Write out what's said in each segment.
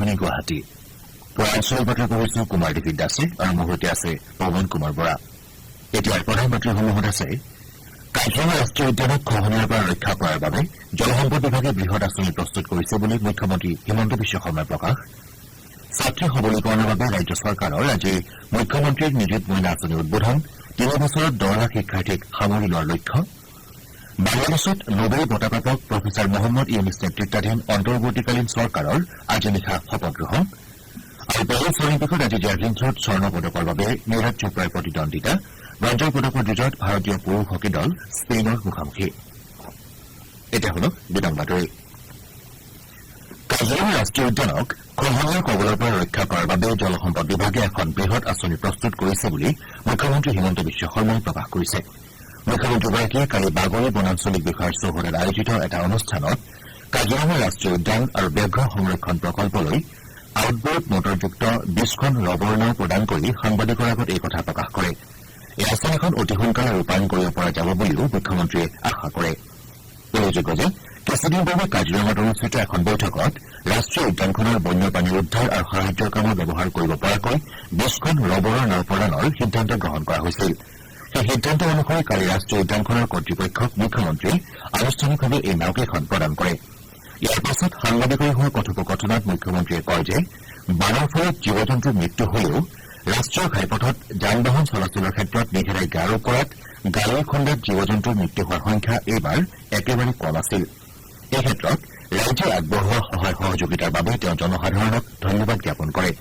আকাশবাণী গুৱাহাটী পৰাঞ্চল বাতৰি পঢ়িছো কুমাৰ দেৱিত দাসে আৰু মোৰ সৈতে আছে পৱন কুমাৰ বৰা। এতিয়া প্ৰধানমন্ত্ৰীসমূহত আছে কাজিৰঙা ৰাষ্ট্ৰীয় উদ্যানক খহনীয়াৰ পৰা ৰক্ষা কৰাৰ বাবে জলসম্পদ বিভাগে বৃহৎ আঁচনি প্ৰস্তুত কৰিছে বুলি মুখ্যমন্ত্ৰী হিমন্ত বিশ্ব শৰ্মাৰ প্ৰকাশ। ছাত্ৰী সবলীকৰণৰ বাবে ৰাজ্য চৰকাৰৰ আজি মুখ্যমন্ত্ৰীৰ নিযুত মইনা আঁচনি উদ্বোধন। 3 বছৰত 10 লাখ শিক্ষাৰ্থীক সামৰি লোৱাৰ লক্ষ্য। বাংলাদেশত নোবেল বঁটাপ্ৰাপক প্ৰফেচাৰ মহম্মদ ইউনুছ নেতৃত্বাধীন অন্তৰ্বৰ্তীকালীন চৰকাৰৰ আজি নিশা শপত গ্ৰহণ। আৰু পেৰিছ অলিম্পিকত আজি জেভলিন থ্ৰত স্বৰ্ণ পদকৰ বাবে নীৰজ চোপ্ৰাৰ প্ৰতিদ্বন্দ্বিতা। ব্ৰঞ্জৰ পদকৰ যুঁজত ভাৰতীয় পুৰুষ হকী দল স্পেইনৰ মুখামুখি। এতিয়া হল বিতং বাতৰি। কাজিৰঙা ৰাষ্ট্ৰীয় উদ্যানক খহনীয়াৰ কবলৰ পৰা ৰক্ষা কৰাৰ বাবে জলসম্পদ বিভাগে এখন বৃহৎ আঁচনি প্ৰস্তুত কৰিছে বুলি মুখ্যমন্ত্ৰী হিমন্ত বিশ্ব শৰ্মাই প্ৰকাশ কৰিছে। মুখ্যমন্ত্ৰীগৰাকীয়ে কালি বাগৰি বনাঞ্চলিক বিষয়াৰ চৌহদত আয়োজিত এটা অনুষ্ঠানত কাজিৰঙা ৰাষ্ট্ৰীয় উদ্যান আৰু ব্যাঘ্ৰ সংৰক্ষণ প্ৰকল্পলৈ আউটবোৰ্ড মটৰযুক্ত 20খন ৰবৰ নাও প্ৰদান কৰি সাংবাদিকৰ আগত এই কথা প্ৰকাশ কৰে। এই আঁচনিখন অতি সোনকালে ৰূপায়ণ কৰিব পৰা যাব বুলিও মুখ্যমন্ত্ৰীয়ে আশা কৰে। উল্লেখযোগ্য যে কিছুদিন পূৰ্বে কাজিৰঙাত অনুষ্ঠিত এখন বৈঠকত ৰাষ্ট্ৰীয় উদ্যানখনৰ বন্যপ্ৰাণী উদ্ধাৰ আৰু সাহায্যৰ কামত ব্যৱহাৰ কৰিব পৰাকৈ 20খন ৰবৰৰ নাও প্ৰদানৰ সিদ্ধান্ত গ্ৰহণ কৰা হৈছিল। সেই সিদ্ধান্ত অনুসৰি কালি ৰাষ্ট্ৰীয় উদ্যানখনৰ কৰ্তৃপক্ষক মুখ্যমন্ত্ৰীয়ে আনুষ্ঠানিকভাৱে এই নাওকেইখন প্ৰদান কৰে। ইয়াৰ পাছত সাংবাদিকৰ হোৱা কথোপকথনত মুখ্যমন্ত্ৰীয়ে কয় যে বানৰ ফলত জীৱ জন্তুৰ মৃত্যু হলেও ৰাষ্ট্ৰীয় ঘাইপথত যান বাহন চলাচলৰ ক্ষেত্ৰত নিষেধাজ্ঞা আৰোপ কৰাত গাড়ীৰ খুন্দাত জীৱ জন্তুৰ মৃত্যু হোৱাৰ সংখ্যা এইবাৰ একেবাৰে কম আছিল। এই ক্ষেত্ৰত ৰাজ্যে আগবঢ়োৱা সহায় সহযোগিতাৰ বাবে তেওঁ জনসাধাৰণক ধন্যবাদ জ্ঞাপন কৰে।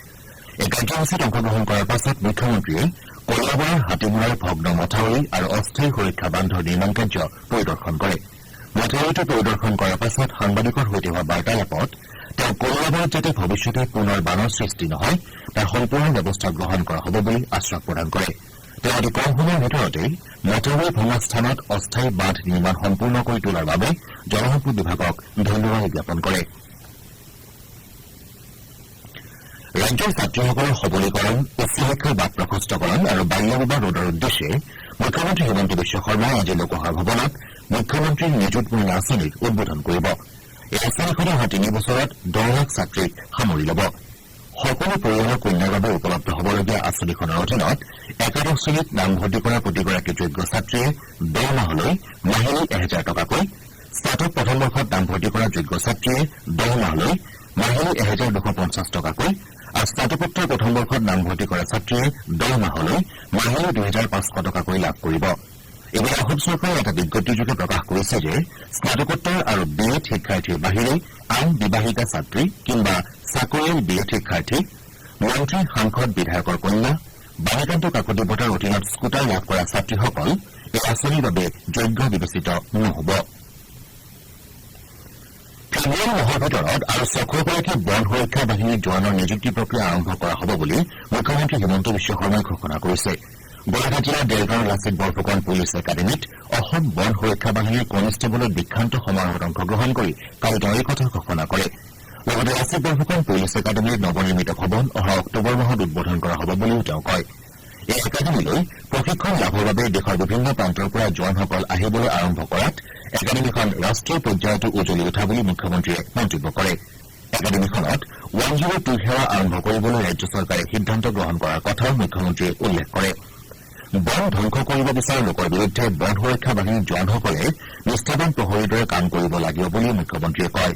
এই কাৰ্যসূচীত অংশগ্ৰহণ কৰাৰ পাছত মুখ্যমন্ত্ৰীয়ে কলিয়াবৰৰ হাতীমূৰাৰ ভগ্ন মথাউৰি আৰু অস্থায়ী সুৰক্ষা বান্ধৰ নিৰ্মাণ কাৰ্য পৰিদৰ্শন কৰে। মথাউৰিটো পৰিদৰ্শন কৰাৰ পাছত সাংবাদিকৰ সৈতে হোৱা বাৰ্তালাপত তেওঁ কলিয়াবৰত যাতে ভৱিষ্যতে পুনৰ বানৰ সৃষ্টি নহয় তাৰ সম্পূৰ্ণ ব্যৱস্থা গ্ৰহণ কৰা হ'ব বুলি আশ্বাস প্ৰদান কৰে। তেওঁ অতি কম সময়ৰ ভিতৰতেই মথাউৰি ভঙা স্থানত অস্থায়ী বান্ধ নিৰ্মাণ সম্পূৰ্ণ কৰি তোলাৰ বাবে জলসম্পদ বিভাগক ধন্যবাদ জ্ঞাপন কৰে। ৰাজ্যৰ ছাত্ৰীসকলৰ সবলীকৰণ, উচ্চ শিক্ষাৰ বাট প্ৰশস্তকৰণ আৰু বাল্য বিবাহ ৰোধৰ উদ্দেশ্যে মুখ্যমন্ত্ৰী হিমন্ত বিশ্ব শৰ্মাই আজি লোকসভা ভৱনত মুখ্যমন্ত্ৰীৰ নিযুত মইনা আঁচনিক উদ্বোধন কৰিব। এই আঁচনিখনে অহা 3 বছৰত 10 লাখ ছাত্ৰীক সামৰি ল'ব। সকলো পৰিয়ালৰ কন্যাৰ বাবে উপলব্ধ হ'বলগীয়া আঁচনিখনৰ অধীনত একাদশ শ্ৰেণীত নামভৰ্তি কৰা প্ৰতিগৰাকী যোগ্য ছাত্ৰীয়ে 10 মাহলৈ মাহিলী 1000 টকাকৈ, স্নাতক প্ৰথম বৰ্ষত নামভৰ্তি কৰা যোগ্য ছাত্ৰীয়ে 10 মাহলৈ মাহিলী 1250 টকাকৈ আৰু স্নাতকোত্তৰ প্ৰথম বৰ্ষত নামভৰ্তি কৰা ছাত্ৰীয়ে 10 মাহলৈ মাহিলী 2500 টকাকৈ লাভ কৰিব। এইবাৰ অসম চৰকাৰে এটা বিজ্ঞপ্তিযোগে প্ৰকাশ কৰিছে যে স্নাতকোত্তৰ আৰু BEd শিক্ষাৰ্থীৰ বাহিৰে আন বিবাহিতা ছাত্ৰী কিংবা চাকৰিয়াল BEd শিক্ষাৰ্থী, মন্ত্ৰী, সাংসদ, বিধায়কৰ কন্যা, বাণীকান্ত কাকতি বঁটাৰ অধীনত স্কুটাৰ লাভ কৰা ছাত্ৰীসকল এই আঁচনিৰ বাবে যোগ্য বিবেচিত নহ'ব। ফেব্ৰুৱাৰী মাহৰ ভিতৰত আৰু 600গৰাকী বন সুৰক্ষা বাহিনীৰ জোৱানৰ নিযুক্তি প্ৰক্ৰিয়া আৰম্ভ কৰা হ'ব বুলি মুখ্যমন্ত্ৰী হিমন্ত বিশ্ব শৰ্মাই ঘোষণা কৰিছে। গোলাঘাট জিলাৰ দেৰগাঁৱৰ লাচিত বৰফুকন পুলিচ একাডেমীত অসম বন সুৰক্ষা বাহিনীৰ কনিষ্টেবলৰ দীক্ষান্ত সমাৰোহত অংশগ্ৰহণ কৰি কালি তেওঁ এই কথা ঘোষণা কৰে। লগতে লাচিত বৰফুকন পুলিচ একাডেমীৰ নৱনিৰ্মিত ভৱন অহা অক্টোবৰ মাহত উদ্বোধন কৰা হ'ব বুলিও তেওঁ কয়। এই একাডেমীলৈ প্ৰশিক্ষণ লাভৰ বাবে দেশৰ বিভিন্ন প্ৰান্তৰ পৰা জোৱানসকল আহিবলৈ আৰম্ভ কৰাত একাডেমীখন ৰাষ্ট্ৰীয় পৰ্যায়তো উজলি উঠা বুলি মুখ্যমন্ত্ৰীয়ে মন্তব্য কৰে। একাডেমীখনত 102 সেৱা আৰম্ভ কৰিবলৈ ৰাজ্য চৰকাৰে সিদ্ধান্ত গ্ৰহণ কৰাৰ কথাও মুখ্যমন্ত্ৰীয়ে উল্লেখ কৰে। বন ধ্বংস কৰিব বিচৰা লোকৰ বিৰুদ্ধে বন সুৰক্ষা বাহিনীৰ জোৱানসকলে নিষ্ঠাবান প্ৰহৰীৰ দৰে কাম কৰিব লাগিব বুলি মুখ্যমন্ত্ৰীয়ে কয়।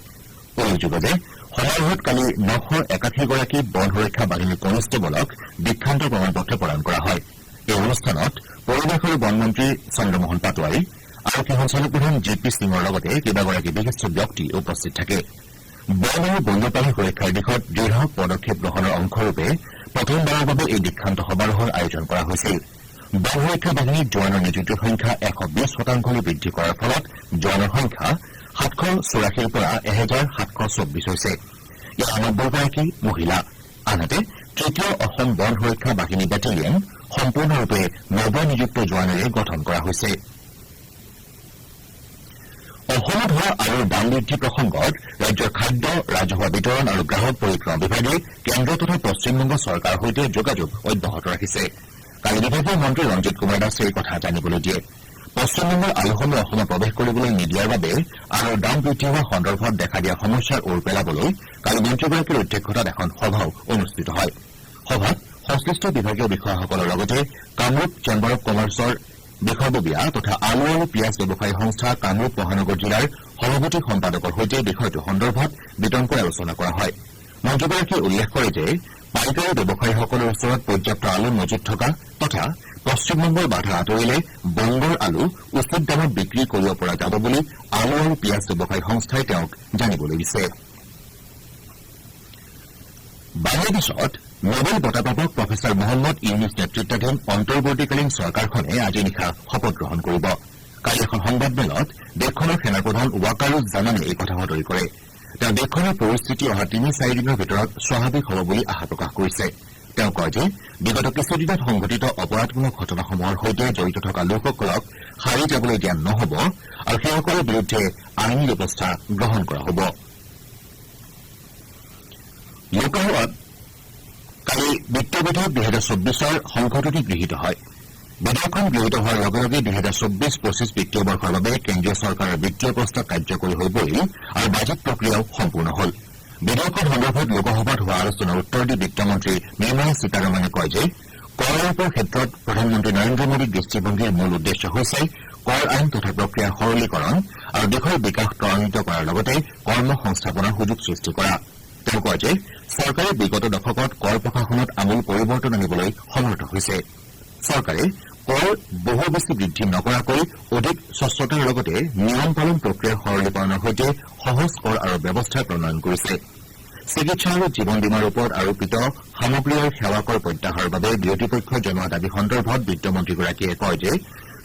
উল্লেখযোগ্য যে সমাৰোহত কালি 981গৰাকী বন সুৰক্ষা বাহিনীৰ কনিষ্টেবলক দীক্ষান্ত প্ৰমাণপত্ৰ প্ৰদান কৰা হয়। এই অনুষ্ঠানত পৰিৱেশ আৰু বন মন্ত্ৰী চন্দ্ৰমোহন পাটোৱাৰী, আৰক্ষী সঞ্চালক প্ৰধান JP সিঙৰ লগতে কেইবাগৰাকী বিশিষ্ট ব্যক্তি উপস্থিত থাকে। বন আৰু বন্যপ্ৰাণী সুৰক্ষাৰ দিশত দৃঢ় পদক্ষেপ গ্ৰহণৰ অংশৰূপে প্ৰথমবাৰৰ বাবে এই দীক্ষান্ত সমাৰোহৰ আয়োজন কৰা হৈছিল। বন সুৰক্ষা বাহিনীৰ জোৱানৰ নিযুক্তিৰ সংখ্যা 120% বৃদ্ধি কৰাৰ ফলত জোৱানৰ সংখ্যা 784ৰ পৰা 1724 হৈছে। ইয়াৰ 90গৰাকী মহিলা। আনহাতে তৃতীয় অসম বন সুৰক্ষা বাহিনী বেটেলিয়ন সম্পূৰ্ণৰূপে নৱনিযুক্ত জোৱানেৰে গঠন কৰা হৈছে। অসমত হোৱা আলুৰ দাম বৃদ্ধি প্ৰসংগত ৰাজ্যৰ খাদ্য, ৰাজহুৱা বিতৰণ আৰু গ্ৰাহক পৰিক্ৰমা বিভাগে কেন্দ্ৰ তথা পশ্চিমবংগ চৰকাৰৰ সৈতে যোগাযোগ অব্যাহত ৰাখিছে। কালি বিভাগীয় মন্ত্ৰী ৰঞ্জিত কুমাৰ দাসে এই কথা জানিবলৈ দিয়ে। পশ্চিমবংগৰ আলুসমূহ অসমত প্ৰৱেশ কৰিবলৈ নিদিয়াৰ বাবে আৰু দাম বৃদ্ধি হোৱা সন্দৰ্ভত দেখা দিয়া সমস্যাৰ ওৰ পেলাবলৈ কালি মন্ত্ৰীগৰাকীৰ অধ্যক্ষতাত এখন সভাও অনুষ্ঠিত হয়। সভাত সংশ্লিষ্ট বিভাগীয় বিষয়াসকলৰ লগতে কামৰূপ চেম্বাৰ অব কমাৰ্চৰ বিষয়ববীয়া তথা আলু আৰু পিয়াজ ব্যৱসায়ী সংস্থা কামৰূপ মহানগৰ জিলাৰ সভাপতি সম্পাদকৰ সৈতে বিষয়টো সন্দৰ্ভত বিতংকৈ আলোচনা কৰা হয়। মন্ত্ৰীগৰাকীয়ে উল্লেখ কৰে যে পাইকাৰী ব্যৱসায়ীসকলৰ ওচৰত পৰ্যাপ্ত আলু মজুত থকা তথা পশ্চিমবংগৰ বাধা আঁতৰিলে বংগৰ আলু উচিত দামত বিক্ৰী কৰিব পৰা যাব বুলি আলু আৰু পিয়াজ ব্যৱসায়ী সংস্থাই তেওঁক জানিবলৈ দিছে। বাংলাদেশত নোবেল বঁটাপ্ৰাপক প্ৰফেচাৰ মহম্মদ ইউনুছ নেতৃত্বাধীন অন্তৰ্বৰ্তীকালীন চৰকাৰখনে আজি নিশা শপত গ্ৰহণ কৰিব। কালি এখন সংবাদমেলত দেশখনৰ সেনাপ্ৰধান ৱাকাৰুজ্জামানে এই কথা সদৰি কৰে। তেওঁ দেশখনৰ পৰিস্থিতি অহা ৩-৪ দিনৰ ভিতৰত স্বাভাৱিক হ'ব বুলি আশা প্ৰকাশ কৰিছে। তেওঁ কয় যে বিগত কিছুদিনত সংঘটিত অপৰাধমূলক ঘটনাসমূহৰ সৈতে জড়িত থকা লোকসকলক সাৰি যাবলৈ দিয়া নহ'ব আৰু সেইসকলৰ বিৰুদ্ধে আইনী ব্যৱস্থা গ্ৰহণ কৰা হ'ব। লোকসভাত কালি বিত্ত বিধেয়ক ২০২৪ৰ সংশোধনী গৃহীত হয়। বিধেয়কখন গৃহীত হোৱাৰ লগে লগে ২০২৪-২৫ বিত্তীয় বৰ্ষৰ বাবে কেন্দ্ৰীয় চৰকাৰৰ বিত্তীয় প্ৰস্তাৱ কাৰ্যকৰী হৈ পৰিল আৰু বাজেট প্ৰক্ৰিয়াও সম্পূৰ্ণ হ'ল। বিধেয়কৰ সন্দৰ্ভত লোকসভাত হোৱা আলোচনাৰ উত্তৰ দি বিত্তমন্ত্ৰী নিৰ্মলা সীতাৰমণে কয় যে কৰ আৰোপৰ ক্ষেত্ৰত প্ৰধানমন্ত্ৰী নৰেন্দ্ৰ মোদীৰ দৃষ্টিভংগীৰ মূল উদ্দেশ্য হৈছে কৰ আইন তথা প্ৰক্ৰিয়াৰ সৰলীকৰণ আৰু দেশৰ বিকাশ ত্বৰান্বিত কৰাৰ লগতে কৰ্ম সংস্থাপনৰ সুযোগ সৃষ্টি কৰা। তেওঁ কয় যে চৰকাৰে বিগত দশকত কৰ প্ৰশাসনত আমূল পৰিৱৰ্তন আনিবলৈ সমৰ্থ হৈছে। চৰকাৰে কৰ বহু বেছি বৃদ্ধি নকৰাকৈ অধিক স্বচ্ছতাৰ লগতে নিয়ম পালন প্ৰক্ৰিয়াৰ সৰলীকৰণৰ সৈতে সহজ কৰ আৰু ব্যৱস্থা প্ৰণয়ন কৰিছে। চিকিৎসা আৰু জীৱন বীমাৰ ওপৰত আৰোপিত সামগ্ৰী আৰু সেৱা কৰ প্ৰত্যাহাৰৰ বাবে বিৰোধী পক্ষই জনোৱা দাবী সন্দৰ্ভত বিত্তমন্ত্ৰীগৰাকীয়ে কয় যে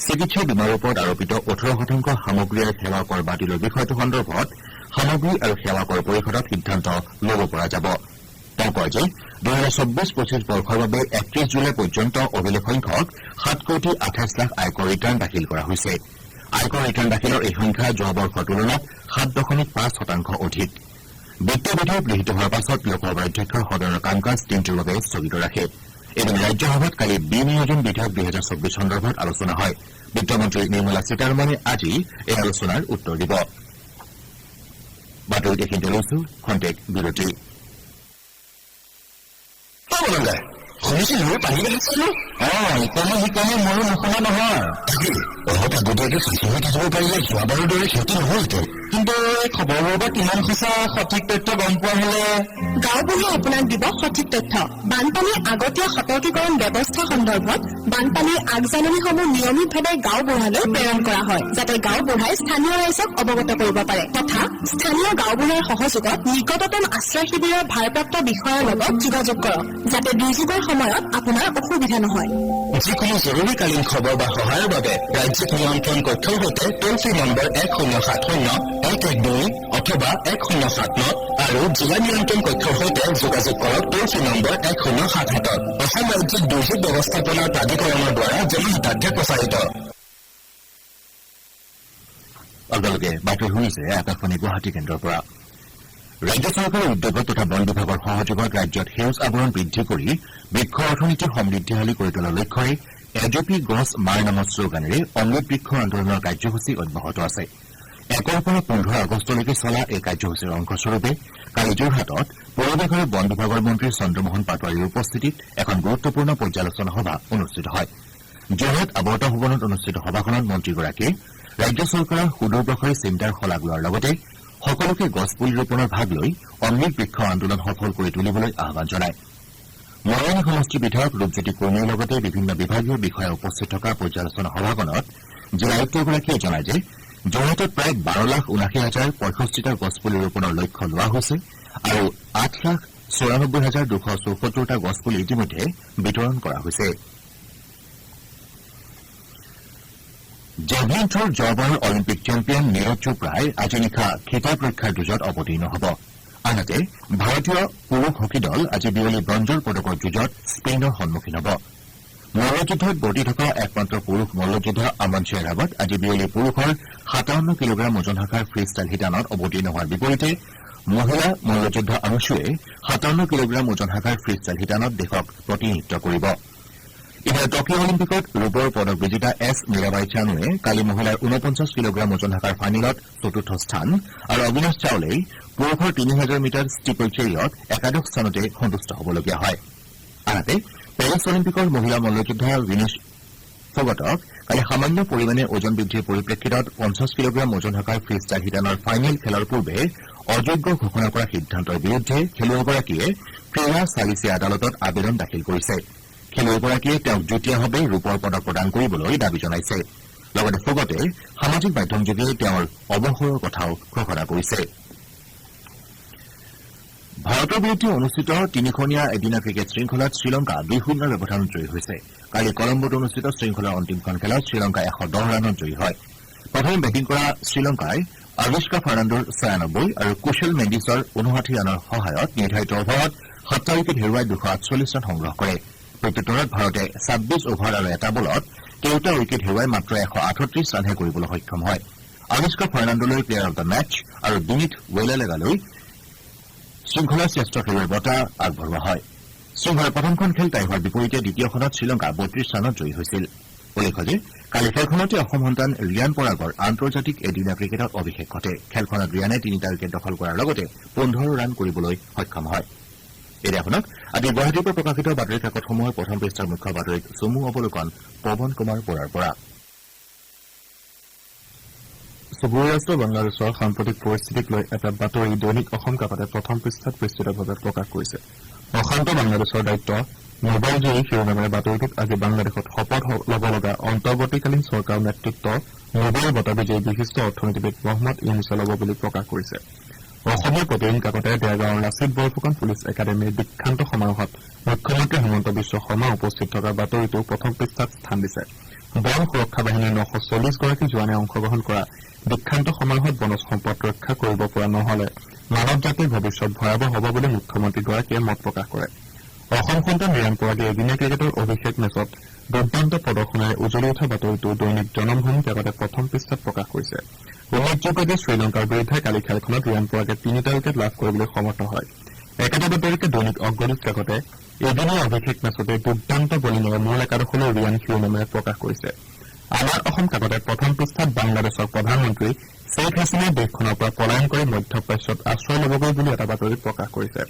চিকিৎসা বীমাৰ ওপৰত আৰোপিত 18% সামগ্ৰী আৰু সেৱা কৰ বাতিলৰ বিষয়টো সন্দৰ্ভত সামগ্ৰী আৰু সেৱা কৰ পৰিষদত সিদ্ধান্ত ল'ব পৰা যাব। তেওঁ কয় যে ২০২৪-২৫ বৰ্ষৰ বাবে ৩১ জুলাই পৰ্যন্ত অভিলেখ সংখ্যক ৭,২৮ লাখ আয়কৰ ৰিটাৰ্ণ দাখিল কৰা হৈছে। আয়কৰ ৰিটাৰ্ণ দাখিলৰ এই সংখ্যা যোৱা বৰ্ষৰ তুলনাত ৭.৫% অধিক। বিত্ত বিধেয়ক গৃহীত হোৱাৰ পাছত লোকসভাৰ অধ্যক্ষই সদনৰ কাম কাজ দিনটোৰ বাবে স্থগিত ৰাখে। এদিন ৰাজ্যসভাত কালি বিনিয়োজন বিধেয়ক ২০২৪ সন্দৰ্ভত আলোচনা হয়। বিত্তমন্ত্ৰী নিৰ্মলা সীতাৰমণে আজি এই আলোচনাৰ উত্তৰ দিব। বাতৰিত এইখিনিতে লৈছো খন্তেক বিৰতি। শুনিছিলো পানী বাঢ়িছিলো। ইকনে সিকনে ময়ো নুশুনা নহয়। অলপ আগতীয়াকে সাঁচি হৈ থাকিব পাৰিলে যোৱাবাৰৰ দৰে ক্ষতি নহলহেঁতেন। কিন্তু এই খবৰবোৰ বা কিমান সঁচা সঠিক তথ্য গম পোৱা হলে গাঁওবুঢ়াই আপোনাক দিব সঠিক তথ্য। বানপানীৰ আগতীয়া সতৰ্কীকৰণ ব্যৱস্থা সন্দৰ্ভত বানপানীৰ আগজাননীসমূহ নিয়মিতভাৱে গাঁওবুঢ়ালৈ প্ৰেৰণ কৰা হয়, যাতে গাঁওবুঢ়াই স্থানীয় ৰাইজক অৱগত কৰিব পাৰে তথা স্থানীয় গাঁওবুঢ়াৰ সহযোগত নিকটতম আশ্ৰয় শিবিৰৰ ভাৰপ্ৰাপ্ত বিষয়াৰ লগত যোগাযোগ কৰক, যাতে দুৰ্যোগৰ সময়ত আপোনাৰ অসুবিধা নহয়। যিকোনো জৰুৰীকালীন খবৰ বা সহায়ৰ বাবে ৰাজ্যিক নিয়ন্ত্ৰণ কক্ষৰ সৈতে টোল ফ্ৰী নম্বৰ 1070-112 অথবা 1079 আৰু জিলা নিয়ন্ত্ৰণ কক্ষৰ সৈতে যোগাযোগ কৰক টোল ফ্ৰী নম্বৰ 1077। অসম ৰাজ্যিক দুৰ্যোগ ব্যৱস্থাপনা প্ৰাধিকৰণৰ দ্বাৰা জনহিতাৰ্থে প্ৰচাৰিত। আপোনালোকে বাতৰি শুনিছে আকাশবাণী গুৱাহাটী কেন্দ্ৰৰ পৰা। ৰাজ্য চৰকাৰৰ উদ্যোগত তথা বন বিভাগৰ সহযোগত ৰাজ্যত সেউজ আৱৰণ বৃদ্ধি কৰি বৃক্ষ অৰ্থনীতি সমৃদ্ধিশালী কৰি তোলাৰ লক্ষ্যৰে এজপি গছ মাৰ নামৰ শ্লোগানেৰে অমৃত বৃক্ষ আন্দোলনৰ কাৰ্যসূচী অব্যাহত আছে। 1 পৰা 15 আগষ্টলৈকে চলা এই কাৰ্যসূচীৰ অংশস্বৰূপে কালি যোৰহাটত পৰিৱেশ আৰু বন বিভাগৰ মন্ত্ৰী চন্দ্ৰমোহন পাটোৱাৰীৰ উপস্থিতিত এখন গুৰুত্বপূৰ্ণ পৰ্যালোচনা সভা অনুষ্ঠিত হয়। যোৰহাট আৱৰ্ত ভৱনত অনুষ্ঠিত সভাখনত মন্ত্ৰীগৰাকীয়ে ৰাজ্য চৰকাৰৰ সুদূৰপ্ৰসাৰী চিন্তাৰ শলাগ লোৱাৰ লগতে সকলোকে গছপুলি ৰোপণৰ ভাগ লৈ অমৃত বৃক্ষ আন্দোলন সফল কৰি তুলিবলৈ আহ্বান জনায়। মৰাণী সমষ্টি বিধায়ক ৰূপজ্যোতি কুৰ্মীৰ লগতে বিভিন্ন বিভাগীয় বিষয়া উপস্থিত থকা পৰ্যালোচনা সভাখনত জিলা আয়ুক্তগৰাকীয়ে জনায় যে যোৰহাটত প্ৰায় 12,79,065টা গছপুলি ৰোপণৰ লক্ষ্য লোৱা হৈছে আৰু 8,94,274টা গছপুলি ইতিমধ্যে বিতৰণ কৰা হৈছে। জেভলিন থ্ৰৰ যোৱাবাৰৰ অলিম্পিক চেম্পিয়ন নীৰজ চোপ্ৰাই আজি নিশা খিতাপ ৰক্ষাৰ যুঁজত অৱতীৰ্ণ হ'ব। আনহাতে ভাৰতীয় পুৰুষ হকী দল আজি বিয়লি ব্ৰঞ্জৰ পদকৰ যুঁজত স্পেইনৰ সন্মুখীন হ'ব। মল্লযুদ্ধত বৰ্তি থকা একমাত্ৰ পুৰুষ মল্লযোদ্ধা আমন শ্বেৰহাৱত আজি বিয়লি পুৰুষৰ 57 কিলোগ্ৰাম ওজন শাখাৰ ফ্ৰী ষ্টাইল শিতানত অৱতীৰ্ণ হোৱাৰ বিপৰীতে মহিলা মল্লযোদ্ধা আংশুৱে 57 কিলোগ্ৰাম ওজন শাখাৰ ফ্ৰী ষ্টাইল শিতানত দেশক প্ৰতিনিধিত্ব কৰিব। ইফালে টকিঅ' অলিম্পিকত ৰূপৰ পদক বিজেতা এছ মীৰাবাই চানুৱে কালি মহিলাৰ 49 কিলোগ্ৰাম ওজন ঢাকাৰ ফাইনেলত চতুৰ্থ স্থান আৰু অবিনাশ চাওলেই পুৰুষৰ 3000 মিটাৰ ষ্টিপল চেৰিয়ত একাদশ স্থানতে সন্তুষ্ট হ'বলগীয়া হয় আনহাতে পেৰিছ অলিম্পিকৰ মহিলা মল্লযোদ্ধা বিনেশ ফগটক কালি সামান্য পৰিমাণে ওজন বৃদ্ধিৰ পৰিপ্ৰেক্ষিতত 50 কিলোগ্ৰাম ওজন ঢাকাৰ ফ্ৰী ষ্টাইল শিতানৰ ফাইনেল খেলৰ পূৰ্বে অযোগ্য ঘোষণা কৰা সিদ্ধান্তৰ বিৰুদ্ধে খেলুৱৈগৰাকীয়ে ক্ৰীড়া সালিচী আদালতত আবেদন দাখিল কৰিছে খেলুৱৈগৰাকীয়ে তেওঁক যুটীয়াভাৱে ৰূপৰ পদক প্ৰদান কৰিবলৈ দাবী জনাইছে লগতে ফগটে সামাজিক মাধ্যমযোগে তেওঁৰ অৱসৰৰ কথাও ঘোষণা কৰিছে ভাৰতৰ বিৰুদ্ধে অনুষ্ঠিত তিনিখনীয়া এদিনীয়া ক্ৰিকেট শৃংখলাত শ্ৰীলংকা 2-0 ব্যৱধানত জয়ী হৈছে কালি কলম্বোত অনুষ্ঠিত শৃংখলাৰ অন্তিমখন খেলত শ্ৰীলংকা 110 ৰানত জয়ী হয় প্ৰথমে বেটিং কৰা শ্ৰীলংকাই আবিষ্কা ফাৰ্ণাণ্ডোৰ 96 আৰু কুশল মেণ্ডিছৰ 59 ৰানৰ সহায়ত নিৰ্ধাৰিত অভাৰত 7 উইকেট হেৰুৱাই 248 ৰান সংগ্ৰহ কৰে প্ৰত্যুত্তৰত ভাৰতে 26 অভাৰ আৰু এটা বলত 3টা উইকেট হেৰুৱাই মাত্ৰ 138 ৰানহে কৰিবলৈ সক্ষম হয় আবিষ্কা ফাৰ্ণাণ্ডোলৈ প্লেয়াৰ অব দ্য মেচ আৰু দিনিথ ৱেলালেগালৈ শৃংখলাৰ শ্ৰেষ্ঠ খেলুৱৈৰ বঁটা আগবঢ়োৱা হয় শৃংখলাৰ প্ৰথমখন খেল টাই হোৱাৰ বিপৰীতে দ্বিতীয়খনত শ্ৰীলংকা 32 ৰানত জয়ী হৈছিল উল্লেখ্য যে কালি খেলখনতে অসম সন্তান ৰিয়ান পৰাগৰ আন্তৰ্জাতিক এদিনীয়া ক্ৰিকেটত অভিষেক ঘটে খেলখনত ৰিয়ানে 3টা উইকেট দখল কৰাৰ লগতে 15 ৰান কৰিবলৈ সক্ষম হয় এতিয়া আপোনাক আজি গুৱাহাটীৰ পৰা প্ৰকাশিত বাতৰি কাকতসমূহৰ প্ৰথম পৃষ্ঠাৰ মুখ্য বাতৰিত চমু অৱলোকন পৱন কুমাৰ বৰাৰ পৰা চুবুৰীয়া ৰাষ্ট্ৰ বাংলাদেশৰ সাম্প্ৰতিক পৰিস্থিতিক লৈ এটা বাতৰি দৈনিক অসম কাকতে প্ৰথম পৃষ্ঠাত বিস্তৃতভাৱে প্ৰকাশ কৰিছে অশান্ত বাংলাদেশৰ দায়িত্ব মোবাইলজয়ী শিৰোনামেৰে বাতৰিটোত আজি বাংলাদেশত শপত ল'ব লগা অন্তৰ্বৰ্তীকালীন চৰকাৰৰ নেতৃত্ব নোবেল বঁটা বিজয়ী বিশিষ্ট অৰ্থনীতিবিদ মহম্মদ ইউনুছে ল'ব বুলি প্ৰকাশ কৰিছে অসমৰ প্ৰতিদিন কাকতে দেৰগাঁৱৰ লাচিত বৰফুকন পুলিচ একাডেমীৰ দীক্ষান্ত সমাৰোহত মুখ্যমন্ত্ৰী হিমন্ত বিশ্ব শৰ্মা উপস্থিত থকা বাতৰিটো প্ৰথম পৃষ্ঠাত স্থান দিছে বন সুৰক্ষা বাহিনীৰ 940 গৰাকী জোৱানে অংশগ্ৰহণ কৰা দীক্ষান্ত সমাৰোহত বনজ সম্পদ ৰক্ষা কৰিব পৰা নহলে মানৱ জাতিৰ ভৱিষ্যত ভয়াৱহ হ'ব বুলি মুখ্যমন্ত্ৰীগৰাকীয়ে মত প্ৰকাশ কৰে অসম সন্তান ৰিয়ান পৰাগে এদিনীয়া ক্ৰিকেটৰ অভিষেক মেচত দুৰ্দান্ত প্ৰদৰ্শনেৰে উজলি উঠা বাতৰিটো দৈনিক জনমভূমি কাকতে প্ৰথম পৃষ্ঠাত প্ৰকাশ কৰিছে উল্লেখযোগ্য যে শ্ৰীলংকাৰ বিৰুদ্ধে কালি খেলখনত ৰিয়ান পৰাগে 3টা উইকেট লাভ কৰিবলৈ সমৰ্থ হয় একেটা বাতৰিকে দৈনিক অগ্ৰদূত কাকতে এদিনীয়া অভিষেক মেচতে দুৰ্দান্ত বলিঙেৰে মূল একাদশলৈ ৰিয়ান শিৰোনামেৰে প্ৰকাশ কৰিছে আমাৰ অসম কাকতে প্ৰথম পৃষ্ঠাত বাংলাদেশৰ প্ৰধানমন্ত্ৰী শ্বেখ হাছিনাই দেশখনৰ পৰা পলায়ন কৰি মধ্যপ্ৰাচ্যত আশ্ৰয় ল'বগৈ বুলি এটা বাতৰি প্ৰকাশ কৰিছে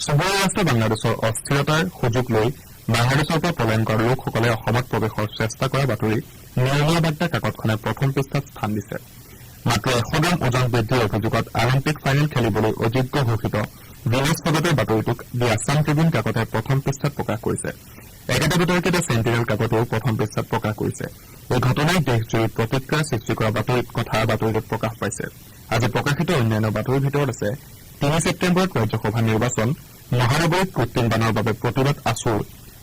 চুবুৰীয়া ৰাষ্ট্ৰ বাংলাদেশৰ অস্থিৰতাৰ সুযোগ লৈ বাংলাদেশৰ পৰা পলায়ন কৰা লোকসকলে অসমত প্ৰৱেশৰ চেষ্টা কৰা বাতৰি নিয়মীয়া বাৰ্তা কাকতখনে প্ৰথম পৃষ্ঠাত স্থান দিছে মাত্ৰ 100 গ্ৰাম ওজন বৃদ্ধিৰ অভিযোগত অলিম্পিক ফাইনেল খেলিবলৈ অযোগ্য ঘোষিত বিনেশ ফগটৰ বাতৰিটোক দি আছাম ট্ৰিবিউন কাকতে প্ৰথম পৃষ্ঠাত প্ৰকাশ কৰিছে একেটা বাতৰিকে দ্য চেণ্টিনেল কাকতেও প্ৰথম পৃষ্ঠাত প্ৰকাশ কৰিছে এই ঘটনাই দেশজুৰি প্ৰতিক্ৰিয়া সৃষ্টি কৰা বাতৰিটোত প্ৰকাশ পাইছে আজি প্ৰকাশিত অন্যান্য বাতৰিৰ ভিতৰত আছে 3 ছেপ্টেম্বৰত ৰাজ্যসভা নিৰ্বাচন মহানগৰীত কৃত্ৰিম বানৰ বাবে প্ৰতিবাদ আচুৰ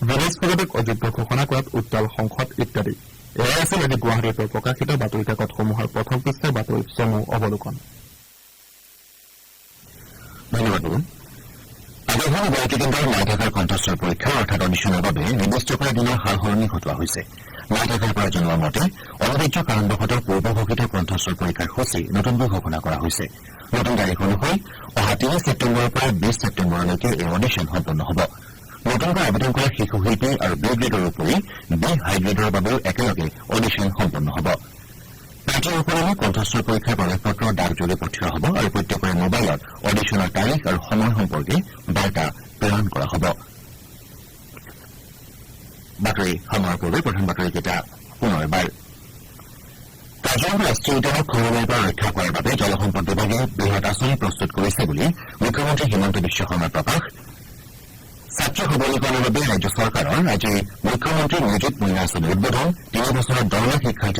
বিনেশ ফগটক অযোগ্য ঘোষণা কৰাত উত্তাল সংসদ ইত্যাদি এয়াই আছিল আজি গুৱাহাটীৰ পৰা প্ৰকাশিত বাতৰি কাকতসমূহৰ প্ৰথম পৃষ্ঠাৰ বাতৰিত চমু অৱলোকন ধন্যবাদ আগৰখন গুৱাহাটী কেন্দ্ৰৰ মাইথাকাৰ কণ্ঠস্বৰ পৰীক্ষা অৰ্থাৎ অডিশ্যনৰ বাবে নিৰ্দিষ্ট কৰা দিনৰ সাল সলনি ঘটোৱা হৈছে মাইথাকাৰ পৰা জনোৱা মতে অনিবাৰ্য কাৰণবশতঃ পূৰ্ব ঘোষিত কণ্ঠস্বৰ পৰীক্ষাৰ সূচী নতুনকৈ ঘোষণা কৰা হৈছে নতুন তাৰিখ অনুসৰি অহা 3 ছেপ্টেম্বৰৰ পৰা 20 ছেপ্টেম্বৰলৈকে এই অডিশ্যন সম্পন্ন হ'ব নতুনকৈ আবেদন কৰা শিশু শিল্পী আৰু বি গ্ৰেডৰ উপৰি বি হাই গ্ৰেডৰ বাবেও একেলগে অডিশ্যন সম্পন্ন হ'ব প্ৰাৰ্থীসকললৈ কণ্ঠস্বৰ পৰীক্ষাৰ প্ৰৱেশপত্ৰ ডাকযোগে পঠিওৱা হ'ব আৰু প্ৰত্যেকৰে মোবাইলত অডিশ্যনৰ তাৰিখ আৰু সময় সম্পৰ্কে বাৰ্তা প্ৰেৰণ কৰা হ'ব বাতৰি সামৰাৰ পূৰ্বে প্ৰধান বাতৰিকেইটা পুনৰবাৰ কাজিৰঙা ৰাষ্ট্ৰীয় উদ্যানক খৰালিৰ পৰা ৰক্ষা কৰাৰ বাবে জলসম্পদ বিভাগে বৃহৎ আঁচনি প্ৰস্তুত কৰিছে বুলি মুখ্যমন্ত্ৰী হিমন্ত বিশ্ব শৰ্মাৰ প্ৰকাশ ছাত্ৰ সবলীকৰণৰ বাবে ৰাজ্য চৰকাৰৰ আজি মুখ্যমন্ত্ৰী নিযুত মইনা আঁচনিৰ উদ্বোধন 3 বছৰত 10 লাখ শিক্ষাৰ্থী